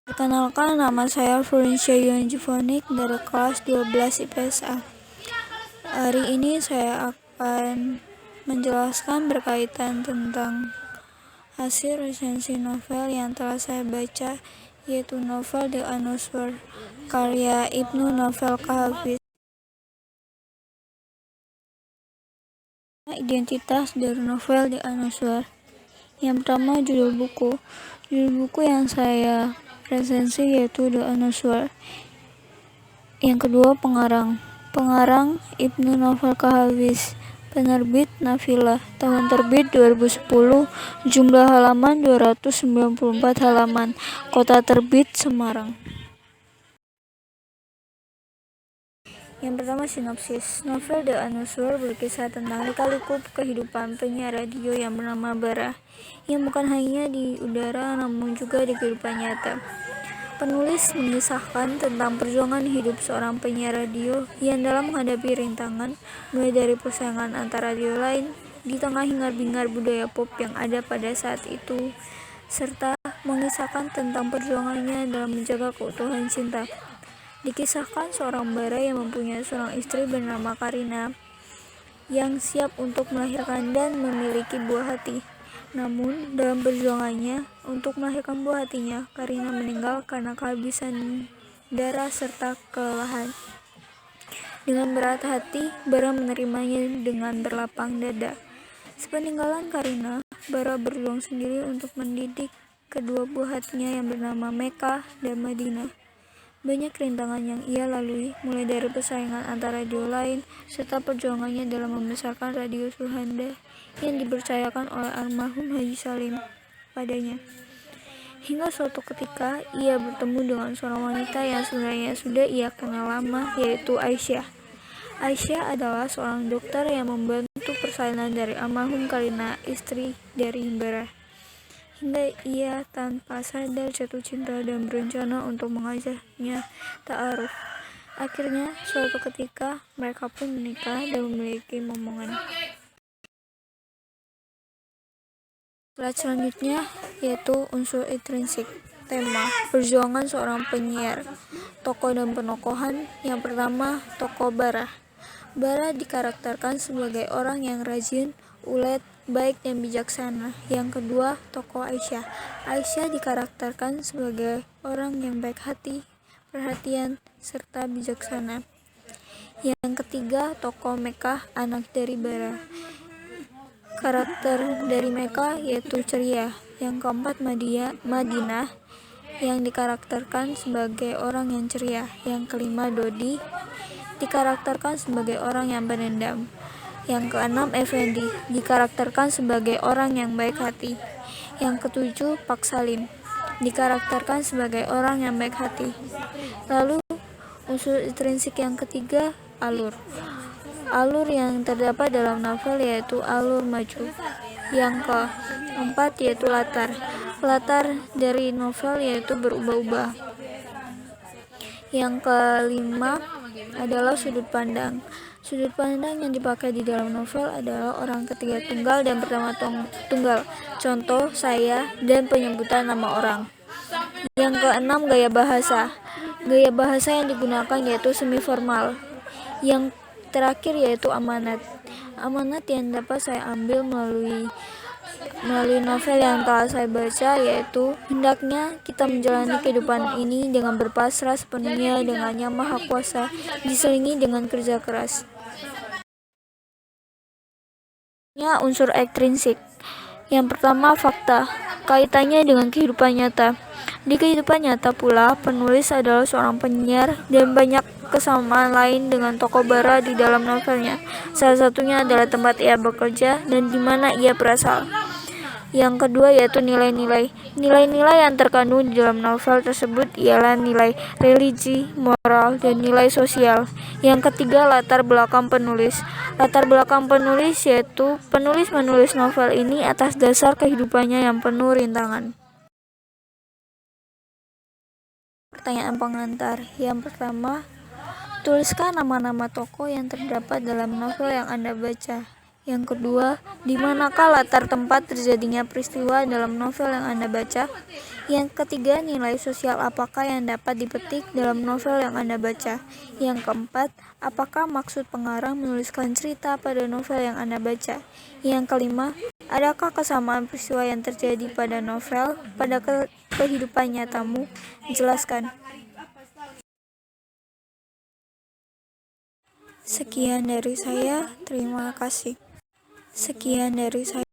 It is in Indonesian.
Perkenalkan, nama saya Florencia Yonjivonik dari kelas 12 IPS A. Hari ini saya akan menjelaskan berkaitan tentang hasil resensi novel yang telah saya baca, yaitu novel The Anuswar karya Ibnu Novel Kahafiz. Identitas dari novel The Anuswar. Yang pertama, judul buku. Judul buku yang saya resensi yaitu The Anuswar. Yang kedua, pengarang. Pengarang Ibnu Novel Kahafiz. Penerbit Nafilah. Tahun terbit 2010. Jumlah halaman 294 halaman. Kota terbit Semarang. Yang pertama, sinopsis. Novel The Anuswar berkisah tentang lika-liku kehidupan penyiar radio yang bernama Bara, yang bukan hanya di udara namun juga di kehidupan nyata. Penulis mengisahkan tentang perjuangan hidup seorang penyiar radio yang dalam menghadapi rintangan, mulai dari persaingan antar radio lain di tengah hingar-bingar budaya pop yang ada pada saat itu, serta mengisahkan tentang perjuangannya dalam menjaga keutuhan cinta. Dikisahkan seorang bara yang mempunyai seorang istri bernama Karina yang siap untuk melahirkan dan memiliki buah hati. Namun, dalam perjuangannya untuk melahirkan buah hatinya, Karina meninggal karena kehabisan darah serta kelelahan. Dengan berat hati, Bara menerimanya dengan berlapang dada. Sepeninggalan Karina, Bara berjuang sendiri untuk mendidik kedua buah hatinya yang bernama Mekah dan Madinah. Banyak rintangan yang ia lalui, mulai dari persaingan antar radio lain, serta perjuangannya dalam membesarkan radio Suhanda yang dipercayakan oleh almarhum Haji Salim padanya. Hingga suatu ketika, ia bertemu dengan seorang wanita yang sebenarnya sudah ia kenal lama, yaitu Aisyah. Aisyah adalah seorang dokter yang membantu persalinan dari almarhum Karina, istri dari Bara. Hingga ia tanpa sadar jatuh cinta dan berencana untuk mengajaknya ta'aruf. Akhirnya, suatu ketika mereka pun menikah dan memiliki momongan. Slide selanjutnya yaitu unsur intrinsik. Tema, perjuangan seorang penyiar. Tokoh dan penokohan. Yang pertama, tokoh Bara. Bara dikarakterkan sebagai orang yang rajin, ulet, baik dan bijaksana. Yang kedua, tokoh Aisyah. Aisyah dikarakterkan sebagai orang yang baik hati, perhatian, serta bijaksana. Yang ketiga, tokoh Mekah, anak dari Bara. Karakter dari Mekah yaitu ceria. Yang keempat, Madinah, yang dikarakterkan sebagai orang yang ceria. Yang kelima, Dodi, dikarakterkan sebagai orang yang penendam. Yang keenam, Effendi, dikarakterkan sebagai orang yang baik hati. Yang ketujuh, Pak Salim, dikarakterkan sebagai orang yang baik hati. Lalu, unsur intrinsik yang ketiga, alur. Alur yang terdapat dalam novel yaitu alur maju. Yang keempat yaitu latar. Latar dari novel yaitu berubah-ubah. Yang kelima adalah sudut pandang. Sudut pandang yang dipakai di dalam novel adalah orang ketiga tunggal dan pertama tunggal. Contoh, saya, dan penyebutan nama orang. Yang keenam, gaya bahasa. Gaya bahasa yang digunakan yaitu semi formal. Yang terakhir yaitu amanat. Amanat yang dapat saya ambil melalui novel yang telah saya baca yaitu hendaknya kita menjalani kehidupan ini dengan berpasrah sepenuhnya dengan Yang Maha Kuasa, diselingi dengan kerja keras. Unsur ekstrinsik. Yang pertama, fakta. Kaitannya dengan kehidupan nyata. Di kehidupan nyata pula, penulis adalah seorang penyiar dan banyak kesamaan lain dengan tokoh Bara di dalam novelnya. Salah satunya adalah tempat ia bekerja dan di mana ia berasal. Yang kedua yaitu nilai-nilai. Nilai-nilai yang terkandung di dalam novel tersebut ialah nilai religi, moral, dan nilai sosial. Yang ketiga, latar belakang penulis. Latar belakang penulis yaitu penulis menulis novel ini atas dasar kehidupannya yang penuh rintangan. Pertanyaan pengantar. Yang pertama, tuliskan nama-nama tokoh yang terdapat dalam novel yang Anda baca. Yang kedua, di manakah latar tempat terjadinya peristiwa dalam novel yang Anda baca? Yang ketiga, nilai sosial apakah yang dapat dipetik dalam novel yang Anda baca? Yang keempat, apakah maksud pengarang menuliskan cerita pada novel yang Anda baca? Yang kelima, adakah kesamaan peristiwa yang terjadi pada novel pada kehidupan nyatamu? Jelaskan. Sekian dari saya, terima kasih. Sekian dari saya.